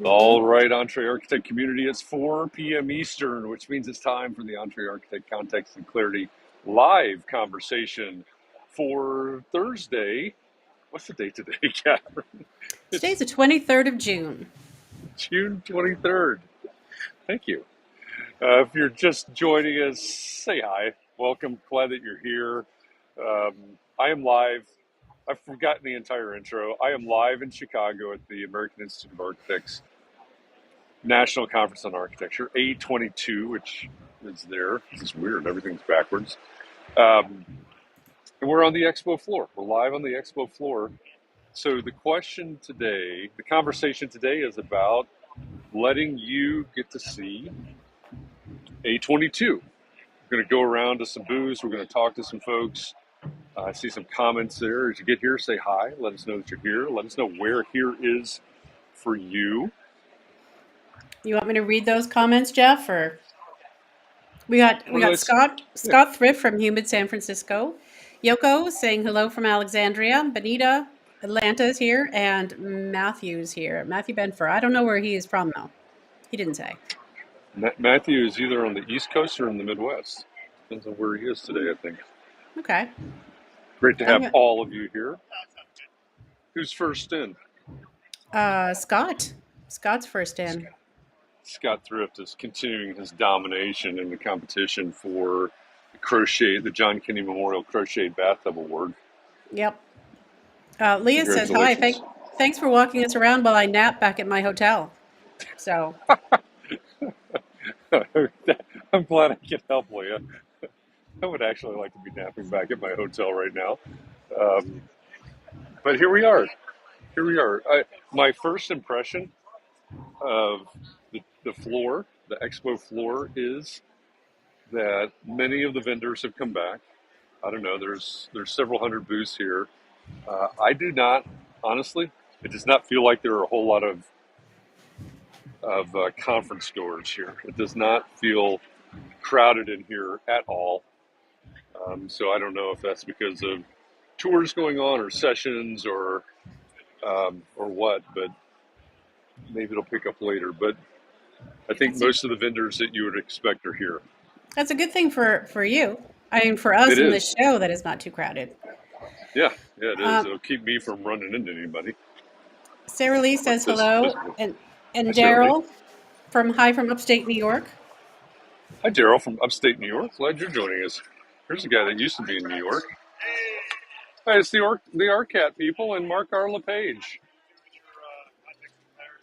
All right, Entree Architect community, it's 4 p.m. Eastern, which means it's time for the Entree Architect Context and Clarity live conversation for Thursday. What's the date today, Catherine? Today's the 23rd of June. June 23rd. Thank you. If you're just joining us, say hi. Welcome. Glad that you're here. I am live. I've forgotten the entire intro. I am live in Chicago at the American Institute of Architects National Conference on Architecture, A’22, which is there. This is weird. Everything's backwards. And we're on the expo floor. We're live on the expo floor. So the question today, the conversation today is about letting you get to see A’22. We're going to go around to some booths. We're going to talk to some folks. I see some comments there. As you get here, say hi. Let us know that you're here. Let us know where here is for you. You want me to read those comments, Jeff? Or we got Scott Thrift from humid San Francisco, Yoko saying hello from Alexandria, Benita, Atlanta is here, and Matthew's here. Matthew Benfer. I don't know where he is from though. He didn't say. Matthew is either on the East Coast or in the Midwest. Depends on where he is today, I think. Okay. Great to have all of you here. Who's first in? Scott. Scott's first in. Scott Thrift is continuing his domination in the competition for the John Kennedy Memorial Crochet Bathtub Award. Yep. Leah says hi. Thanks for walking us around while I nap back at my hotel. So. I'm glad I can help, Leah. I would actually like to be napping back at my hotel right now. But here we are. My first impression of the floor, the expo floor, is that many of the vendors have come back. I don't know, there's several hundred booths here. I do not, honestly, it does not feel like there are a whole lot of conference goers here. It does not feel crowded in here at all. So I don't know if that's because of tours going on or sessions or what, but maybe it'll pick up later. But I think most of the vendors that you would expect are here. That's a good thing for you. I mean, for us in this show, that is not too crowded. Yeah, it is. It'll keep me from running into anybody. Sarah Lee says hello, and Daryl from upstate New York. Hi, Daryl from upstate New York. Glad you're joining us. Here's a guy that used to be in New York. Hey, it's the ARCAT people and Mark R. LePage.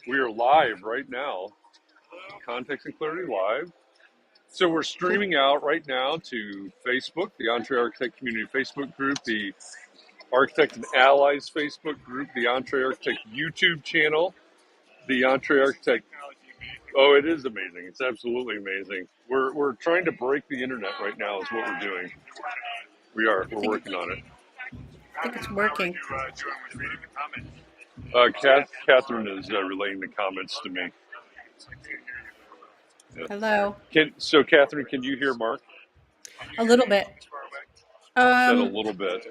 We are live right now. Context and Clarity Live. So we're streaming out right now to Facebook, the Entree Architect Community Facebook group, the Architect and Allies Facebook group, the Entree Architect YouTube channel, the Entree Architect. Oh, it is amazing. It's absolutely amazing. We're trying to break the internet right now is what we're doing. We're working on it. I think it's working. Catherine is relaying the comments to me. Yeah. Hello. So, Catherine, can you hear Mark? A little bit. Said a little bit.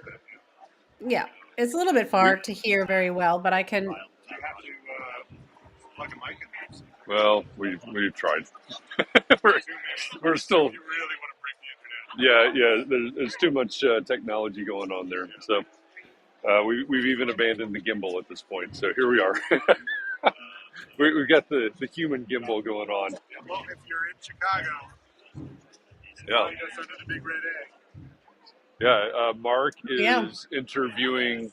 Yeah, it's a little bit far to hear very well, but I can. Well, we've tried. we're still. Yeah. There's too much technology going on there, so we've even abandoned the gimbal at this point. So here we are. We've got the human gimbal going on. Well, if you're in Chicago, yeah. Us under the big red egg. Yeah, Mark is interviewing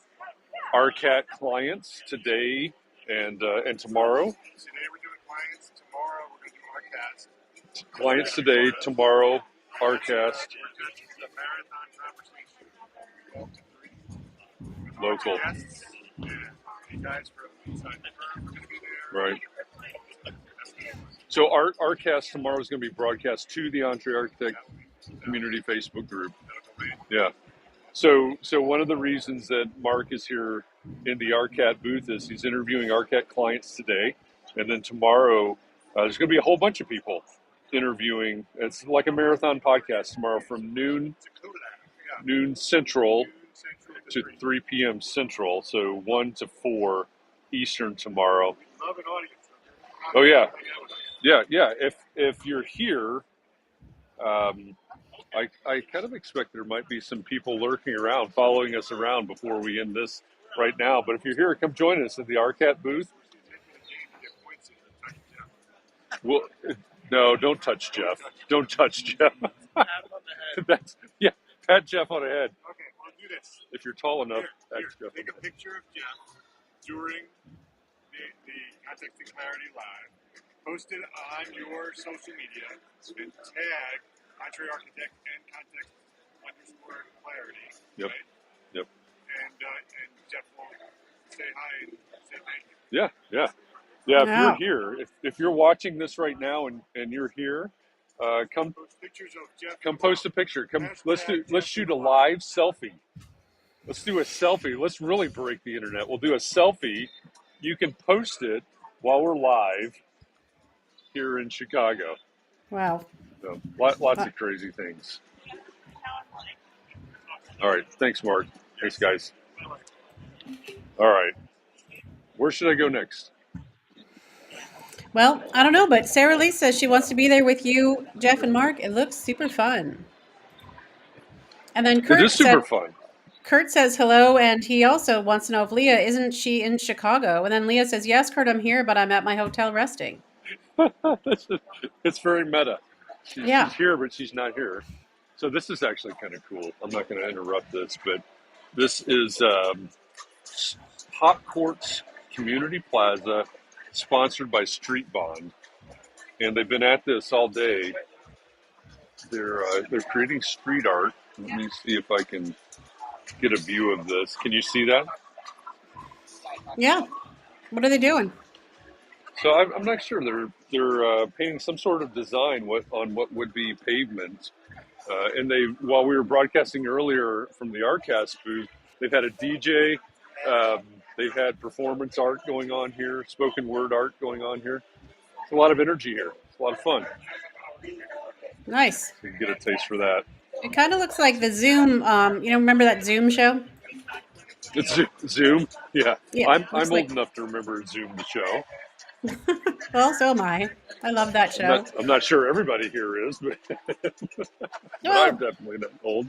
ARCAT clients today and tomorrow. Today we're doing clients. Tomorrow we're going to do ARCAT. Clients today, tomorrow, ARCAT. We're judging the marathon conversation. Local. You guys from inside the firm are going to be there. Right. So ARCAT tomorrow is going to be broadcast to the Entree Architect Community Facebook group. Yeah. So one of the reasons that Mark is here in the ARCAT booth is he's interviewing ARCAT clients today, and then tomorrow there's going to be a whole bunch of people interviewing. It's like a marathon podcast tomorrow from noon Central to 3 p.m. Central, so 1 to 4 Eastern tomorrow. Love an audience. Oh yeah, yeah. If you're here, I kind of expect there might be some people lurking around, following us around before we end this right now. But if you're here, come join us at the RCAT booth. Well, no, don't touch Jeff. Don't touch Jeff. That's pat Jeff on the head. Okay, we'll do this. If you're tall enough, Here, take a picture of Jeff during the Context and Clarity Live. Post it on your social media and tag Entree Architect and Context _Clarity. Yep. Right? Yep. And Jeff will say hi and say thank you. Yeah. If you're here, if you're watching this right now and you're here, come Post pictures of Jeff. come post a picture. Let's shoot a live selfie. Let's do a selfie. Let's really break the internet. We'll do a selfie. You can post it while we're live here in Chicago. Wow. So, lots of crazy things. All right. Thanks, Mark. Thanks, guys. All right. Where should I go next? Well, I don't know, but Sarah Lee says she wants to be there with you, Jeff and Mark. It looks super fun. And then It is super fun. Kurt says hello, and he also wants to know if Leah, isn't she in Chicago? And then Leah says, yes, Kurt, I'm here, but I'm at my hotel resting. It's very meta. She's Yeah. here, but she's not here. So this is actually kind of cool. I'm not going to interrupt this, but this is Hot Courts Community Plaza, sponsored by Street Bond, and they've been at this all day. They're creating street art. Let me see if I can get a view of this. Can you see that? Yeah. What are they doing? So I'm not sure. They're painting some sort of design on what would be pavement. And while we were broadcasting earlier from the Artcast booth, they've had a DJ. They've had performance art going on here, spoken word art going on here. It's a lot of energy here. It's a lot of fun. Nice. So you can get a taste for that. It kind of looks like the Zoom. Remember that Zoom show? It's Zoom. Yeah. I'm looks old enough to remember Zoom, the show. Well, so am I. I love that show. I'm not sure everybody here is, but, I'm definitely not old.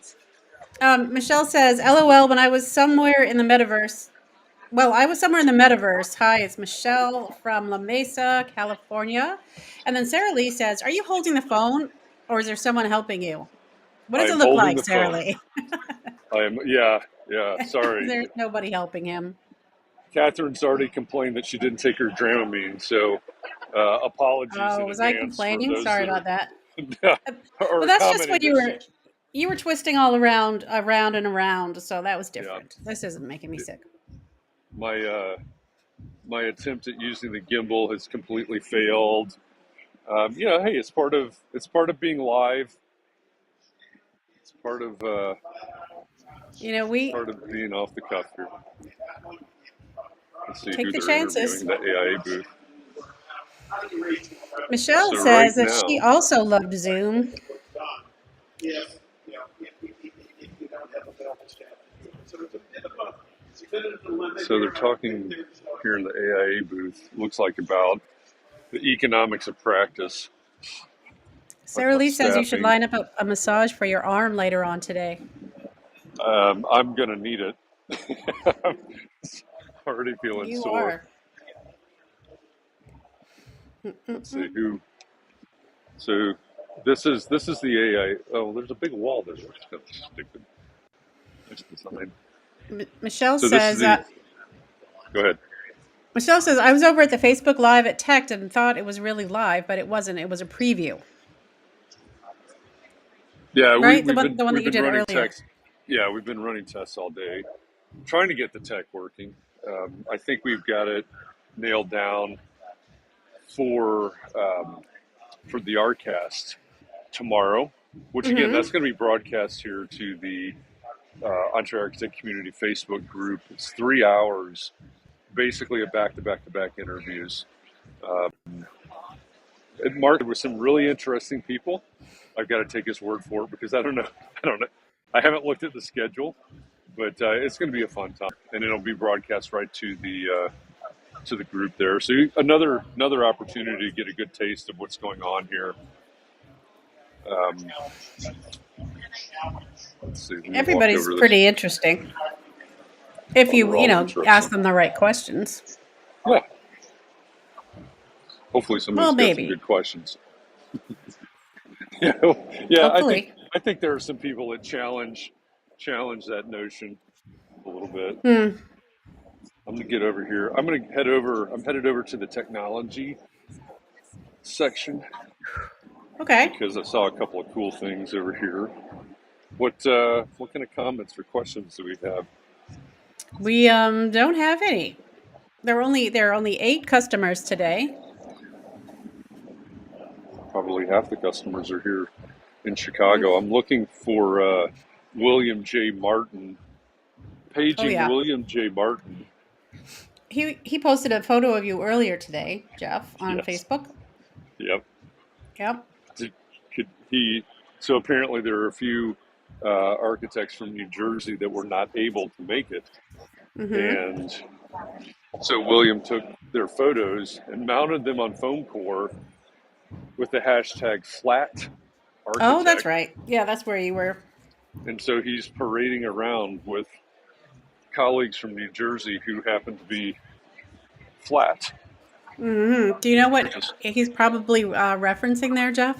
Michelle says, LOL, when I was somewhere in the metaverse. Well, I was somewhere in the metaverse. Hi, it's Michelle from La Mesa, California. And then Sarah Lee says, are you holding the phone or is there someone helping you? What does it look like, Sarah Lee? Yeah, sorry. There's nobody helping him. Catherine's already complained that she didn't take her Dramamine, so apologies. Oh, was I complaining? Sorry about that. Well, that's just what you were twisting all around and around, so that was different. Yeah. This isn't making me sick. My attempt at using the gimbal has completely failed. Hey, it's part of being live. It's part of part of being off the cuff here. Let's see take who the they're chances. interviewing, the AIA booth. Michelle says that she also loved Zoom. So they're talking here in the AIA booth, looks like about the economics of practice. Sarah Lee says you should line up a massage for your arm later on today. I'm going to need it. I'm already feeling sore. Let's see who. So this is the AIA. Oh, there's a big wall there. That's kind of stupid. Nice design. Michelle says. Go ahead. Michelle says, I was over at the Facebook Live at Tech and thought it was really live, but it wasn't. It was a preview. Yeah, right? The one that you did earlier. Tests. Yeah, we've been running tests all day, trying to get the tech working. I think we've got it nailed down for the Artcast tomorrow, which again, that's going to be broadcast here to the Entree Architect Community Facebook group. It's 3 hours, basically a back-to-back interviews. It marked with some really interesting people. I've got to take his word for it because I don't know. I haven't looked at the schedule, but it's going to be a fun time, and it'll be broadcast right to the to the group there. So another opportunity to get a good taste of what's going on here. Let's see. Everybody's pretty interesting. If you ask them the right questions. Yeah. Hopefully somebody's got some maybe. good questions. Yeah. Hopefully. I think there are some people that challenge that notion a little bit. I'm gonna get over here. I'm headed over to the technology section. Okay. Because I saw a couple of cool things over here. What kind of comments or questions do we have? We don't have any. There are only 8 customers today. Probably half the customers are here in Chicago. I'm looking for William J. Martin. Paging William J. Martin. He posted a photo of you earlier today, Jeff, on Facebook. Yep. Yep. So apparently there are a few architects from New Jersey that were not able to make it. And so William took their photos and mounted them on foam core with the hashtag #FlatArchitect. Oh, that's right. Yeah, that's where you were. And so he's parading around with colleagues from New Jersey who happen to be flat. Do you know what he's probably referencing there, Jeff?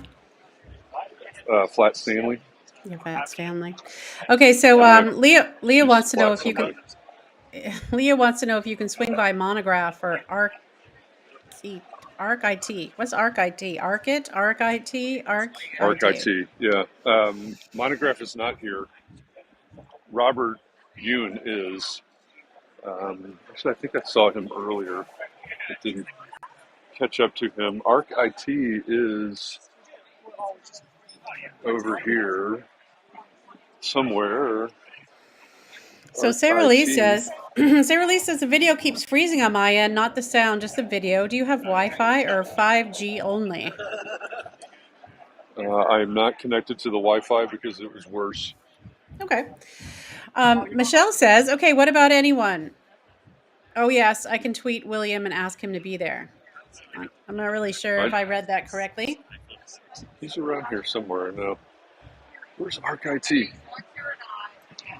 Flat Stanley. Yeah, Flat Stanley. Okay, so Leah wants to know if you can. Leah wants to know if you can swing by Monograph or Arc IT. What's Arc IT? Arc IT? Arc IT. Yeah. Monograph is not here. Robert Yoon is. Actually, I think I saw him earlier. I didn't catch up to him. Arc IT is over here somewhere. So Sarah Lee says, the video keeps freezing on my end, not the sound, just the video. Do you have Wi-Fi or 5G only? I am not connected to the Wi-Fi because it was worse. Okay. Michelle says, okay, what about anyone? Oh, yes, I can tweet William and ask him to be there. I'm not really sure if I read that correctly. He's around here somewhere. No. Where's Arc IT?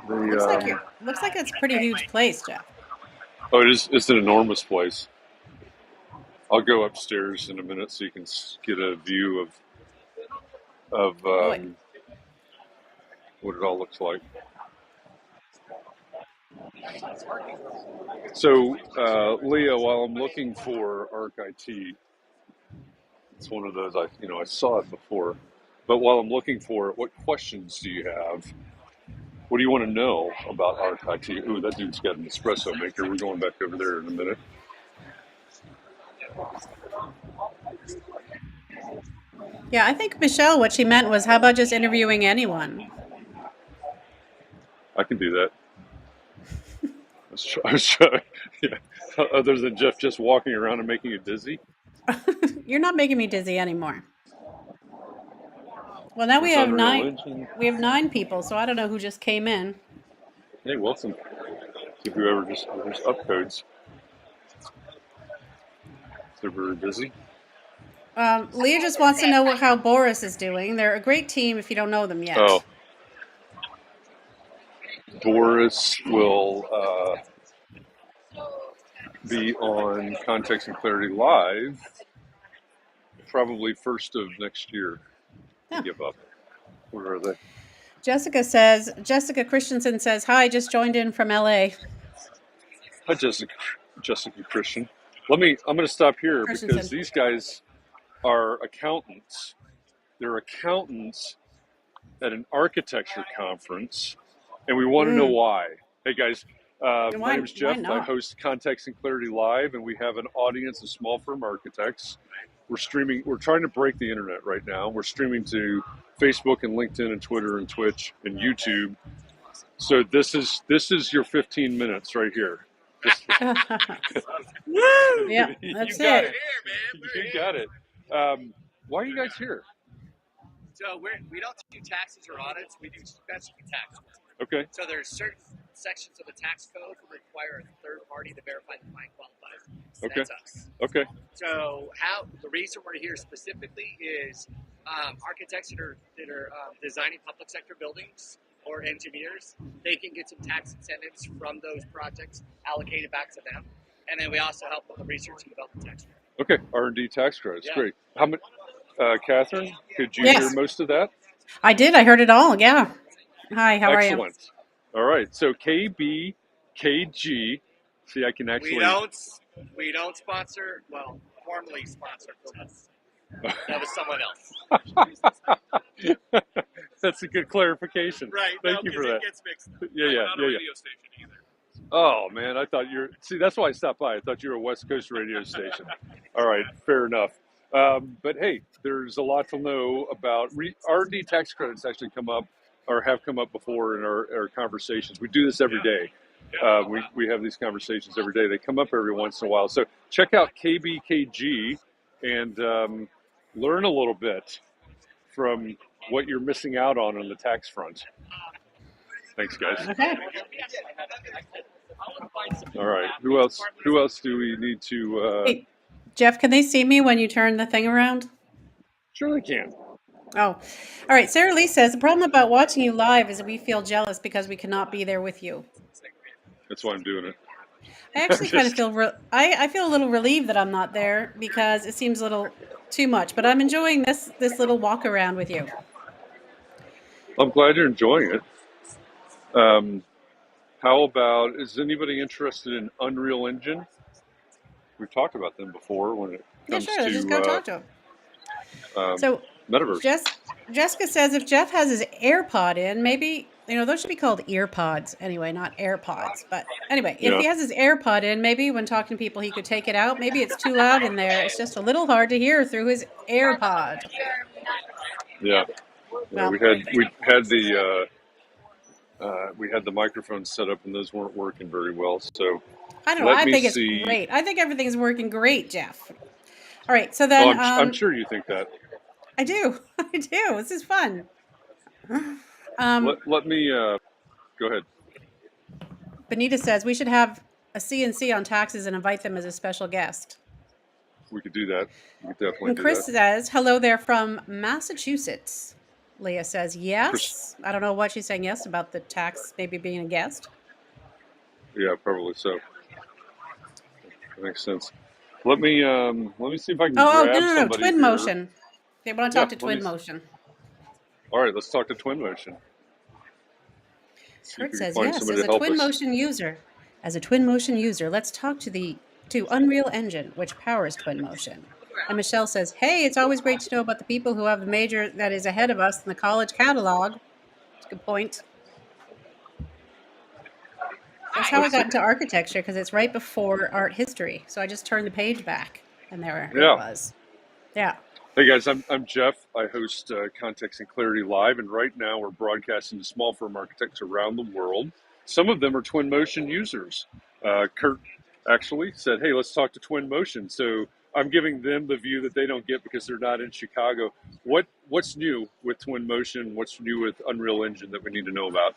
Looks like it's a pretty huge place, Jeff. Oh, it's an enormous place. I'll go upstairs in a minute so you can get a view of what it all looks like. So, Leah, while I'm looking for Arc IT, it's one of those I saw it before, but while I'm looking for it, what questions do you have? What do you want to know about Arc IT? Ooh, that dude's got an espresso maker. We're going back over there in a minute. Yeah, I think, Michelle, what she meant was, how about just interviewing anyone? I can do that. I was trying, yeah. Other than Jeff just walking around and making you dizzy? You're not making me dizzy anymore. Well, now we have 9. We have 9 people, so I don't know who just came in. Hey, welcome to whoever just upcodes. They're very busy. Leah just wants to know how Boris is doing. They're a great team if you don't know them yet. Oh. Boris will be on Context and Clarity Live probably 1st of next year. Yeah. Give up. Where are they? Jessica Christensen says, hi, just joined in from LA. Hi, Jessica Christian. I'm going to stop here because these guys are accountants. They're accountants at an architecture conference, and we want to know why. Hey, guys, my name is Jeff. I host Context and Clarity Live, and we have an audience of small firm architects. We're streaming. We're trying to break the internet right now. We're streaming to Facebook and LinkedIn and Twitter and Twitch and YouTube. So this is your 15 minutes right here. Yeah, that's it. You got it. Why are you guys here? So we don't do taxes or audits. We do specialty tax. Okay. So there's certain sections of the tax code require a third party to verify the client qualifies. So Okay. that's us. Okay. So the reason we're here specifically is architects that are designing public sector buildings or engineers, they can get some tax incentives from those projects allocated back to them. And then we also help with the research and development tax credit. Okay. R&D tax credits. Yeah. Great. How much, Catherine, could you Yes. hear most of that? I did. I heard it all. Yeah. Hi, how are you? Excellent. All right. So KBKG. See, I can actually. We don't sponsor, well, formally sponsor Clubhouse. That was someone else. That's a good clarification. Right. Thank you for that. It gets mixed up. Yeah. Not a radio station either. Oh man, I thought you're. See, that's why I stopped by. I thought you were a West Coast radio station. All right, fair enough. But hey, there's a lot to know about R&D tax credits. Actually, come up or have come up before in our conversations. We do this every day. We have these conversations every day. They come up every once in a while. So check out KBKG and learn a little bit from what you're missing out on the tax front. Thanks, guys. Okay. All right. Who else do we need to? Hey, Jeff, can they see me when you turn the thing around? Sure, they can. Oh, all right. Sarah Lee says the problem about watching you live is that we feel jealous because we cannot be there with you. That's why I'm doing it. I actually kind of feel I feel a little relieved that I'm not there because it seems a little too much. But I'm enjoying this little walk around with you. I'm glad you're enjoying it. How about, is anybody interested in Unreal Engine? We've talked about them before when it comes Yeah, sure. Let's just go talk to him. So Metaverse. Jessica says if Jeff has his AirPod in, maybe, those should be called earpods anyway, not AirPods. But anyway, if he has his AirPod in, maybe when talking to people, he could take it out. Maybe it's too loud in there. It's just a little hard to hear through his AirPod. Yeah. Well, we had the microphones set up and those weren't working very well. So I don't know. I think it's great. I think everything's working great, Jeff. All right. So then, I'm sure you think that. I do. I do. This is fun. Let me go ahead. Benita says we should have a CNC on taxes and invite them as a special guest. We could do that. We could definitely And Chris says, hello there from Massachusetts. Leah says, yes. Chris. I don't know what she's saying yes about the tax maybe being a guest. Yeah, probably so. That makes sense. Let me see if I can grab somebody Twin here. Motion. They want to talk to Twin Motion. All right, let's talk to Twin Motion. Kurt says, yes, as a Twin Motion user. As a Twin Motion user, let's talk to Unreal Engine, which powers Twin Motion. And Michelle says, hey, it's always great to know about the people who have the major that is ahead of us in the college catalog. That's a good point. That's how I got into architecture, because it's right before art history. So I just turned the page back, and there it was. Yeah. Hey guys, I'm Jeff. I host Context and Clarity Live, and right now we're broadcasting to small firm architects around the world. Some of them are Twin Motion users. Kurt actually said, hey, let's talk to Twin Motion. So I'm giving them the view that they don't get because they're not in Chicago. What's new with Twin Motion? What's new with Unreal Engine that we need to know about?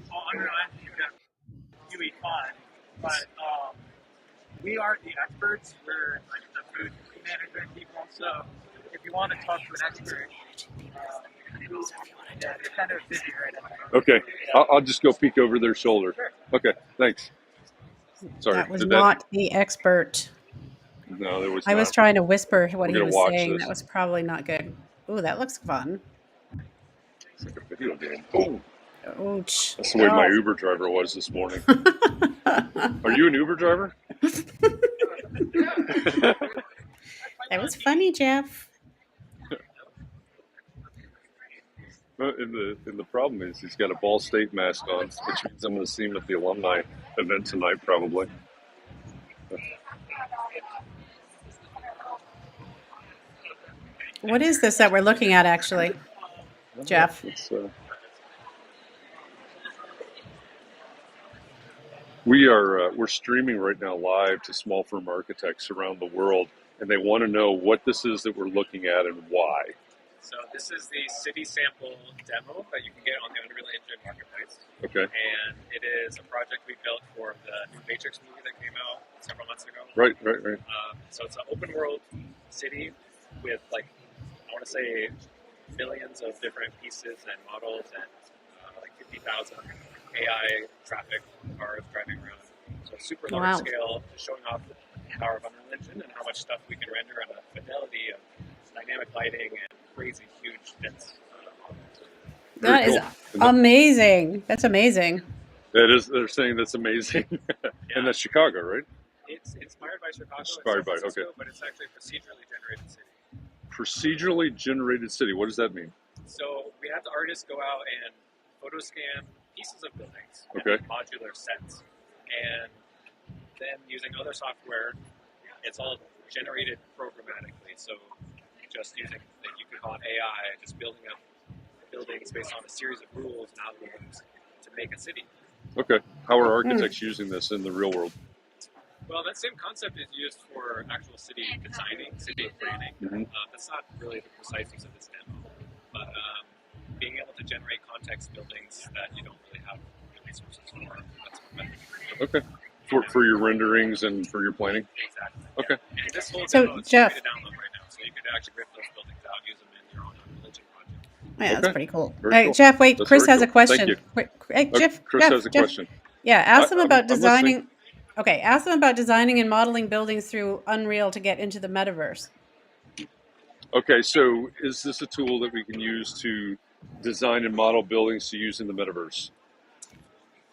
Well, Unreal Engine, you've got UE5, but we aren't the experts. We're like the food management people. So if you want to talk to an expert, it's kind of busy right now. Okay, I'll just go peek over their shoulder. Sure. Okay, thanks. Sorry. That was not the expert. No, there was I not. was trying to whisper what he was saying. This. That was probably not good. Ooh, that looks fun. It's like a video game. Boom. Ouch. That's the way my Uber driver was this morning. Are you an Uber driver? That was funny, Jeff. And the problem is he's got a Ball State mask on, which means I'm going to see him at the alumni event tonight, probably. What is this that we're looking at, actually, Jeff? We're streaming right now live to small firm architects around the world, and they want to know what this is that we're looking at and why. So this is the city sample demo that you can get on the Unreal Engine Marketplace. Okay. And it is a project we built for the new Matrix movie that came out several months ago. Right. So it's an open world city with I want to say millions of different pieces and models and 50,000 AI traffic cars driving around. So super large scale, showing off the power of Unreal Engine and how much stuff we can render and the fidelity of dynamic lighting and crazy huge bits. That is amazing. That's amazing. It is. They're saying that's amazing. And that's Chicago, right? It's inspired by Chicago. Inspired by, okay. But it's actually a procedurally generated city. Procedurally generated city. What does that mean? So we had the artists go out and photo scan pieces of buildings, modular sets, and then using other software, it's all generated programmatically. So just using, you could call it AI, just building up buildings based on a series of rules and algorithms to make a city. Okay. How are architects using this in the real world? Well, that same concept is used for actual city designing, city planning. That's not really the precise use of this demo, but being able to generate context buildings that you don't really have the resources for. That's one method. Okay. For your renderings and for your planning? Exactly. Okay. Yeah. And this whole So, demo is Jeff, free to download right now, so you could actually rip those buildings out, use them in your own religion project. Yeah, that's pretty cool. Very cool. Jeff, wait, That's Chris has cool. a question. Thank you. Hey, Jeff, Chris has a question. Yeah, ask them about designing. Listening. Okay, ask them about designing and modeling buildings through Unreal to get into the metaverse. Okay, so is this a tool that we can use to design and model buildings to use in the metaverse?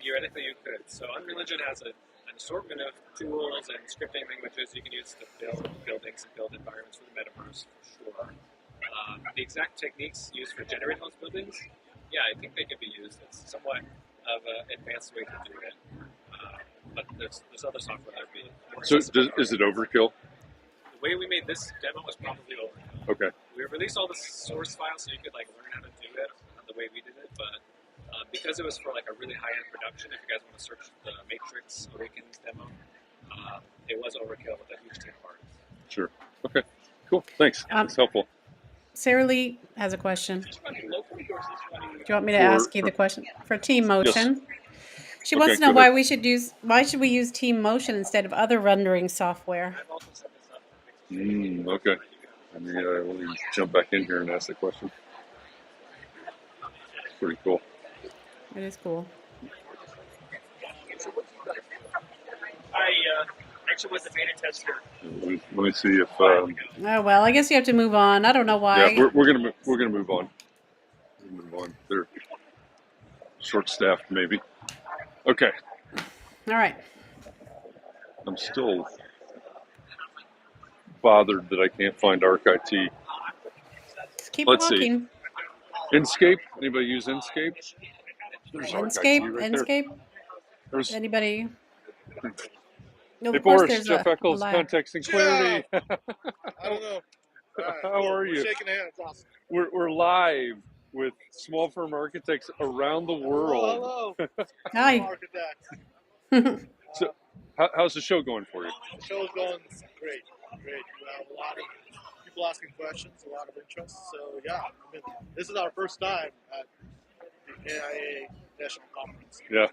Theoretically, you could. So Unreal Engine has an assortment of tools and scripting languages you can use to build buildings and build environments for the metaverse, for sure. The exact techniques used for generating those buildings, yeah, I think they could be used. It's somewhat of an advanced way to do it. But there's other software that would be more accessible. So is it overkill? The way we made this demo was probably overkill. Okay. We released all the source files so you could learn how to do it the way we did it, but because it was for a really high-end production, if you guys want to search the Matrix Awakens demo, it was overkill with a huge team of artists. Sure. Okay. Cool. Thanks. That's helpful. Sarah Lee has a question. Do you want me to ask you the question? For Team Motion. Yes. She wants to know why should we use Team Motion instead of other rendering software? Okay. Let me jump back in here and ask the question. It's pretty cool. It is cool. I actually was the beta tester. Let me see if. Oh well, I guess you have to move on. I don't know why. Yeah, we're gonna move on. They're short-staffed, maybe. Okay. All right. I'm still bothered that I can't find ArcIT. Just keep Let's walking. See. Inkscape? Anybody use Inkscape? There's Inkscape? There's anybody? No, hey, of course Boris, Jeff Echols, Context and Clarity. I don't know. How are you? We're shaking hands. Awesome. We're live with small firm architects around the world. Hello. Hi. Architects. So, how's the show going for you? The show's going great. We have a lot of people asking questions, a lot of interest. So yeah, this is our first time at the AIA National Conference. Yeah.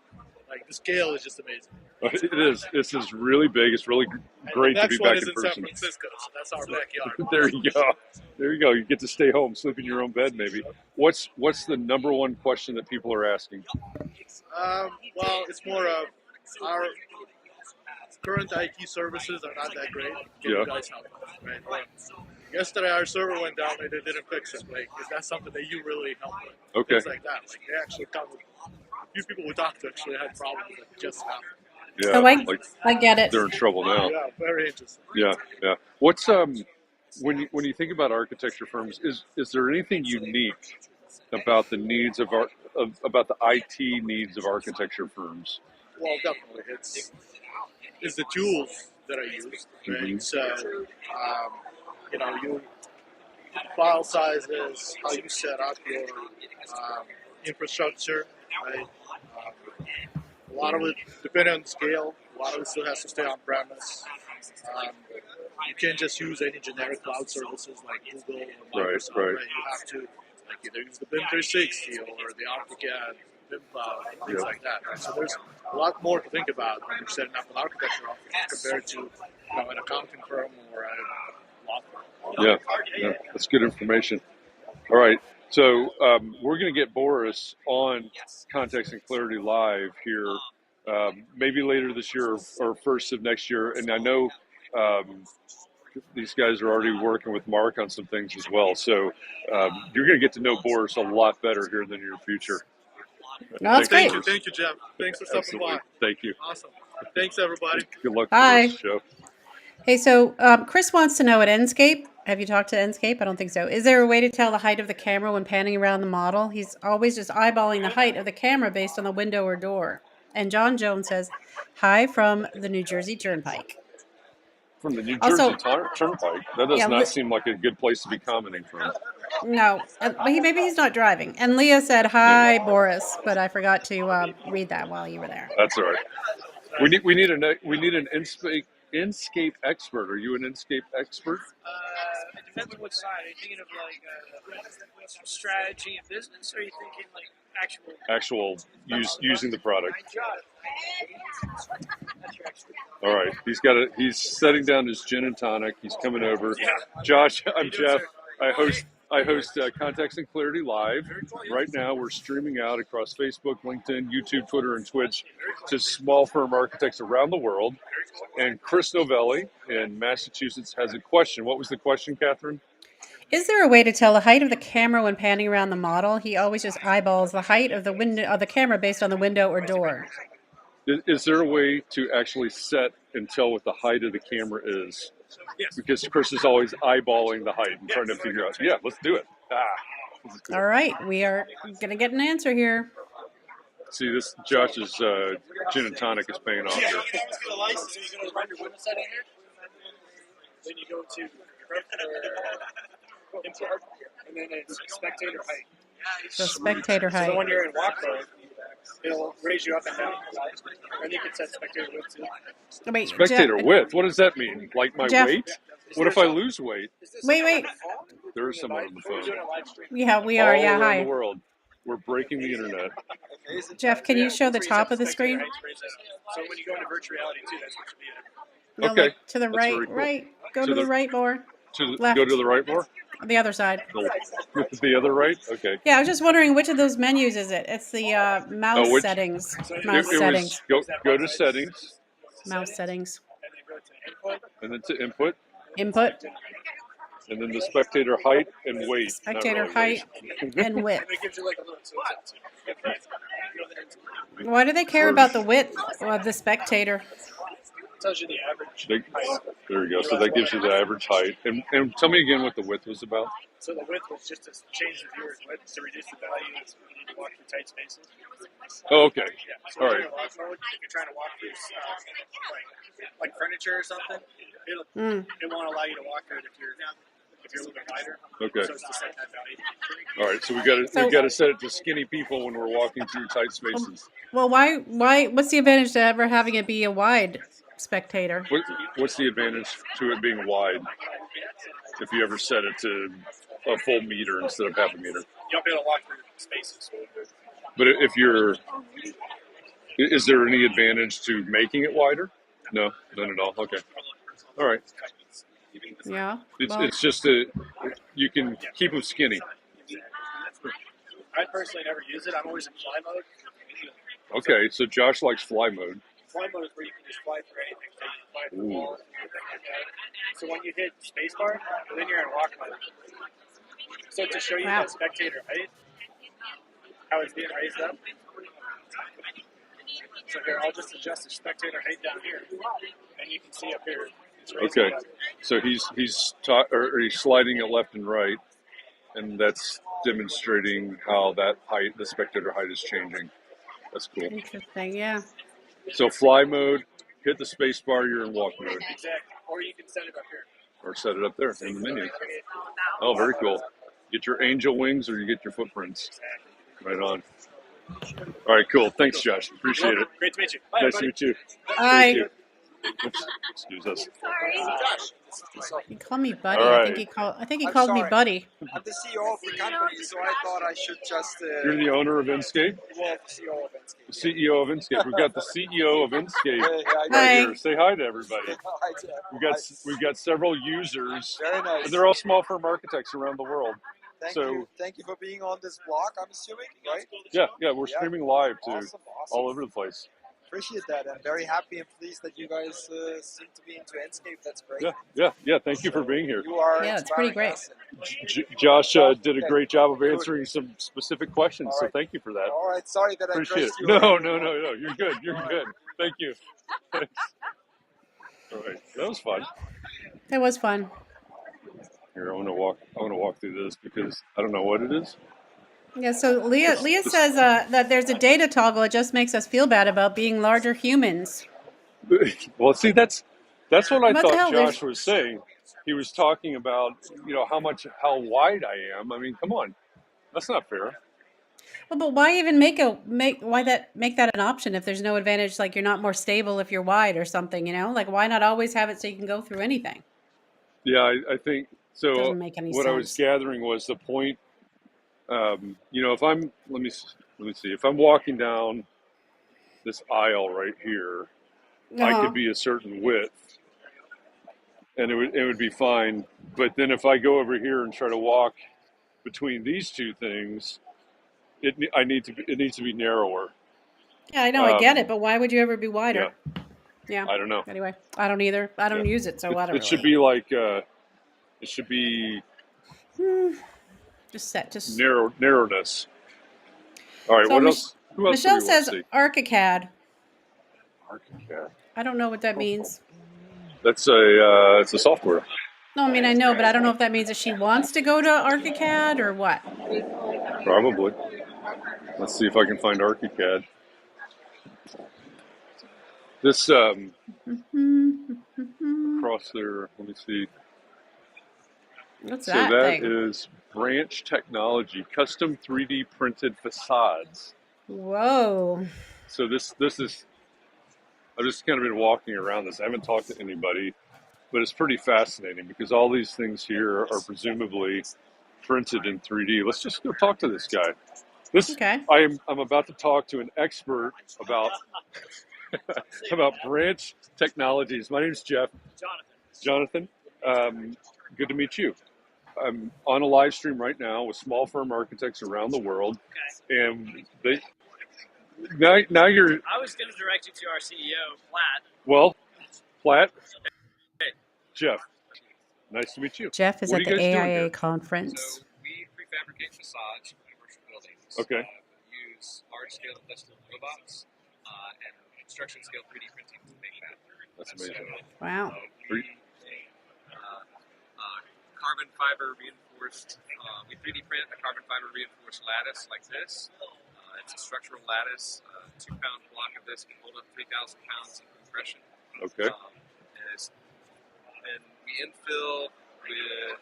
The scale is just amazing. It is. This is really big. It's really great to be back in person. The next one is in San Francisco, so that's our backyard. There you go. There you go. You get to stay home, sleep in your own bed, maybe. What's the number one question that people are asking? Well, it's more of our current IT services are not that great. Can you guys help us, right? Yesterday, our server went down and they didn't fix it. Is that something that you really help with? Okay. Things like that. They actually come with a few people we talked to actually had problems that just happened. Yeah, so I get it. They're in trouble now. Yeah, very interesting. Yeah. What's when you think about architecture firms, is there anything unique about the needs about the IT needs of architecture firms? Well, definitely, it's the tools that are used. Right? Mm-hmm. So, you file sizes, how you set up your infrastructure, right? A lot of it, depending on the scale, a lot of it still has to stay on premise. you can't just use any generic cloud services like Google or Microsoft. Right. You have to either use the BIM 360 or the AutoCAD, BIM Cloud, things like that. Right? So there's a lot more to think about when you're setting up an architecture office compared to an accounting firm or a law firm. Yeah, that's good information. All right, so we're going to get Boris on Context and Clarity Live here, maybe later this year or first of next year. And I know these guys are already working with Mark on some things as well. So you're going to get to know Boris a lot better here in the near future. No, that's great. Thank you, Jeff. Thanks for stopping by. Thank you. Awesome. Thanks, everybody. Good luck Bye. for this show. Hey, so Chris wants to know at Enscape. Have you talked to Enscape? I don't think so. Is there a way to tell the height of the camera when panning around the model? He's always just eyeballing the height of the camera based on the window or door. And John Jones says, hi from the New Jersey Turnpike. From the New Jersey Turnpike? That does not seem like a good place to be commenting from. No, but maybe he's not driving. And Leah said, hi, Boris, but I forgot to read that while you were there. That's all right. We need an Enscape expert. Are you an Enscape expert? It depends on what side. Are you thinking of strategy and business, or are you thinking actual using the product? All right, he's setting down his gin and tonic. He's coming over. Yeah. Josh, I'm Jeff. I host Context and Clarity Live. Right now, we're streaming out across Facebook, LinkedIn, YouTube, Twitter, and Twitch to small firm architects around the world. And Chris Novelli in Massachusetts has a question. What was the question, Catherine? Is there a way to tell the height of the camera when panning around the model? He always just eyeballs the height of the window of the camera based on the window or door. Is there a way to actually set and tell what the height of the camera is? Yes. Because Chris is always eyeballing the height and trying to figure out. Yeah, let's do it. Cool. All right, we are going to get an answer here. See, this Josh's gin and tonic is paying off here. So you go to render window setting here, then you go to import, and then it's spectator height. So spectator height. So when you're in walk mode, it'll raise you up and down, and you can set spectator width too. Wait, Spectator width? What does that mean? Like my Jeff, weight? What if I lose weight? Wait. There is someone on the phone. Yeah, we are. All yeah, around hi. the world. We're breaking the internet. Jeff, can you show the top of the screen? So when you go into virtual reality too, that's what you No, Okay. like to the That's right, very cool. right. Go to the right more. Left. Go to the right more? The other side. The other right? Okay. Yeah, I was just wondering which of those menus is it? It's the mouse settings. Mouse settings. Go to settings. Mouse settings. And then to input. Input. And then the spectator height and weight. Spectator height and width. it gives you like a little Why do they care about the width of the spectator? tells you the average. There you go. So that gives you the average height. And tell me again what the width was about. So the width was just to change the viewer's width to reduce the values when you need to walk through tight spaces. Oh, okay. Yeah. So All right. if you're trying to walk through like furniture or something, it won't allow you to walk through it if you're a little bit wider. Okay. So it's to set that value. All right. So we got to set it to skinny people when we're walking through tight spaces. Well, why? What's the advantage to ever having it be a wide spectator? What's the advantage to it being wide? If you ever set it to a full meter instead of half a meter. You'll be able to walk through spaces. But is there any advantage to making it wider? No, none at all. Okay. All right. Yeah. It's just that you can keep them skinny. I personally never use it. I'm always in fly mode. Okay, so Josh likes fly mode. Fly mode is where you can just fly through anything. So you can fly through the walls. So when you hit spacebar, then you're in walk mode. So to show you the spectator height, how it's being raised up. So here, I'll just adjust the spectator height down here, and you can see up here. Okay, so he's sliding it left and right, and that's demonstrating how that height, the spectator height, is changing. That's cool. Interesting, yeah. So fly mode, hit the space bar, you're in walk mode. Exactly. Or you can set it up here. Or set it up there in the menu. Oh, very cool. Get your angel wings or you get your footprints. Right on. All right, cool. Thanks, Josh. Appreciate it. Great to meet you. Bye, nice to meet you. Bye. Excuse us. He called me buddy. All I right. think he called me buddy. I'm the CEO of the company, so I thought I should just. You're the owner of Inscape? Well, the CEO of Inscape. The CEO of Inscape. We've got the CEO of Inscape right Hi. here. Say hi to everybody. Hi, Jeff. We've got several users. Very nice. And they're all small firm architects around the world. Thank you for being on this blog, I'm assuming, right? Yeah, we're streaming live too, Awesome. all over the place. Appreciate that. I'm very happy and pleased that you guys seem to be into Enscape. That's great. Yeah. Thank you for being here. You are it's pretty great. Josh did a great job of answering some specific questions, so thank you for that. All right, sorry that Appreciate I it. you. No. You're good. Thank you. Thanks. All right, that was fun. It was fun. Here, I want to walk through this because I don't know what it is. Yeah, so Leah says that there's a data toggle. It just makes us feel bad about being larger humans. Well, see, that's what I What the hell? thought Josh was saying. He was talking about, how wide I am. I mean, come on, that's not fair. Well, but why even make that an option if there's no advantage? Like you're not more stable if you're wide or something, Like why not always have it so you can go through anything? Yeah, I think so. Doesn't make any what sense. I was gathering was the point. If I'm let me see, if I'm walking down this aisle right here, I could be a certain width, and it would be fine. But then if I go over here and try to walk between these two things, it needs to be narrower. Yeah, I know, I get it, but why would you ever be wider? Yeah. I don't know. Anyway, I don't either. I don't use it, so I don't. It should be like it should be just narrowness. All right, So what else? Who else? Michelle do we want says to see? ArchiCAD. ArchiCAD. I don't know what that means. That's it's a software. No, I mean I know, but I don't know if that means that she wants to go to ArchiCAD or what. Probably. Let's see if I can find ArchiCAD. This across there. Let me see. What's So that that thing? is Branch Technology, custom 3D printed facades. Whoa. So this is. I've just kind of been walking around this. I haven't talked to anybody, but it's pretty fascinating because all these things here are presumably printed in 3D. Let's just go talk to this guy. Okay. I'm about to talk to an expert about about Branch Technologies. My name's Jeff. Jonathan. Good to meet you. I'm on a live stream right now with small firm architects around the world, and now you're. I was going to direct you to our CEO, Platt. Well, Platt. Jeff. Nice to meet you. Jeff is What at are you the guys doing AIA here? conference. So we prefabricate facades for commercial buildings. Okay. Use large-scale industrial robots and construction-scale 3D printing to make that. That's amazing. Wow. We carbon fiber reinforced. We 3D print a carbon fiber reinforced lattice like this. It's a structural lattice. 2-pound block of this can hold up 3,000 pounds of compression. Okay. And we infill with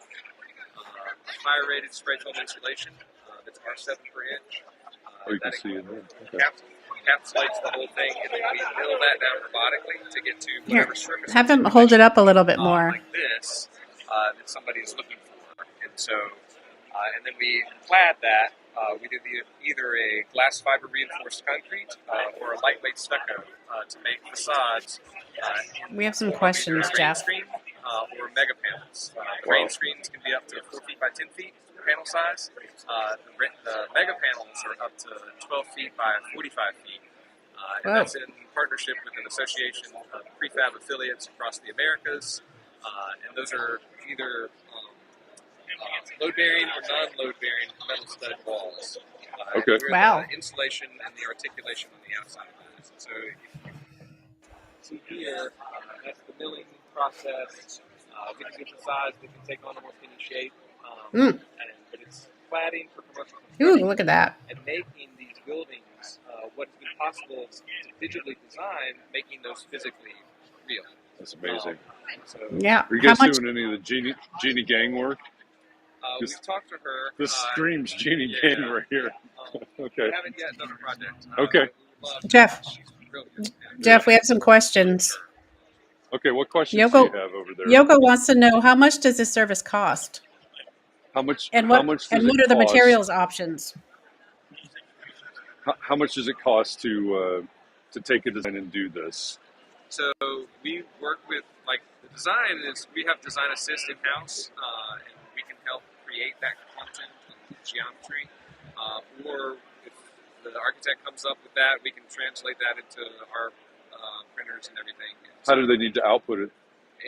fire-rated spray foam insulation. That's R7 per inch. You can see it there. Okay. Encapsulates the whole thing, and then we mill that down robotically to get to whatever surface. Have him hold it up a little bit more. Like this, that somebody is looking for. And so, and then we clad that. We do either a glass fiber reinforced concrete or a lightweight stucco to make facades. We have some questions, Jeff. Screen, or mega panels. Crane screens can be up to 4 feet by 10 feet panel size. The mega panels are up to 12 feet by 45 feet. And that's in partnership with an association of prefab affiliates across the Americas. And those are either load-bearing or non-load-bearing metal stud walls. Okay. Wow. The insulation and the articulation on the outside of that. So see here, that's the milling process. We can get the size, we can take on almost any shape. But it's cladding for commercial construction. Ooh, look at that. And making these buildings what's been possible to digitally design, making those physically real. That's amazing. Yeah. Are you guys doing any of the Jeannie Gang work? We've talked to her. This screams Jeannie Gang right here. Okay. We haven't yet done a project. Okay. Jeff, we have some questions. Okay, what questions do you have over there? Yoko wants to know, how much does this service cost? How much What does it are the cost? materials options? How much does it cost to take a design and do this? So we work with, like, the design is, we have design assist in-house, and we can help create that content and geometry. Or if the architect comes up with that, we can translate that into our printers and everything. And How do they need to output it?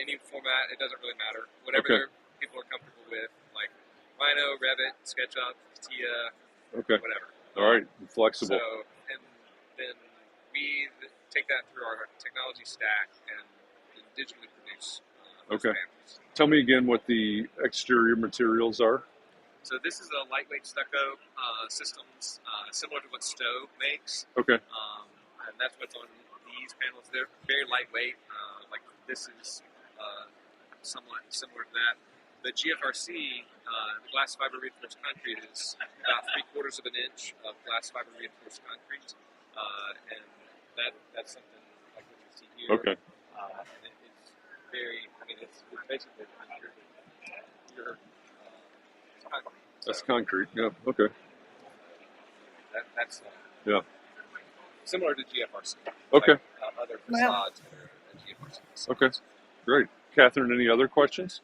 any format, it doesn't really matter. Whatever people are comfortable with, like Rhino, Revit, SketchUp, CATIA, whatever. All right, flexible. So, and then we take that through our technology stack and digitally produce those panels. Tell me again what the exterior materials are. So this is a lightweight stucco systems, similar to what Stowe makes. Okay. And that's what's on these panels. They're very lightweight. Like this is somewhat similar to that. The GFRC, the glass fiber reinforced concrete, is about 3/4 of an inch of glass fiber reinforced concrete, and that's something like what you see here. Okay. And it's very, I mean, it's basically your concrete. That's concrete. Yeah. Okay. That's yeah. Similar to GFRC. Okay. Like, other facades at GFRC. Okay. Great. Catherine, any other questions?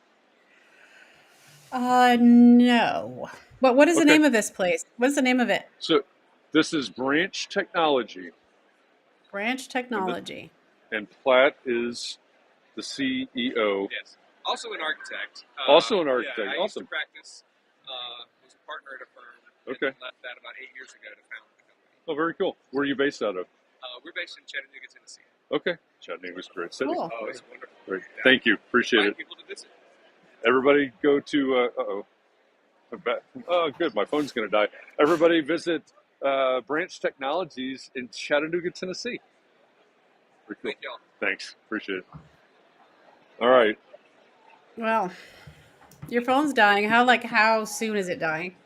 No. But what is the name of this place? What's the name of it? So, this is Branch Technology. Branch Technology. And Platt is the CEO. Yes. Also an architect. Also an architect. Yeah, I awesome. used to practice. Was a partner at a firm. Okay. And left that about 8 years ago to found the company. Oh, very cool. Where are you based out of? We're based in Chattanooga, Tennessee. Okay. Chattanooga's a great city. Cool. Oh, it's wonderful. Great. Yeah. Thank you. Appreciate it. People to visit. Everybody go to, oh, good. My phone's going to die. Everybody visit Branch Technologies in Chattanooga, Tennessee. Cool. Thank y'all. Thanks. Appreciate it. All right. Well, your phone's dying. How soon is it dying?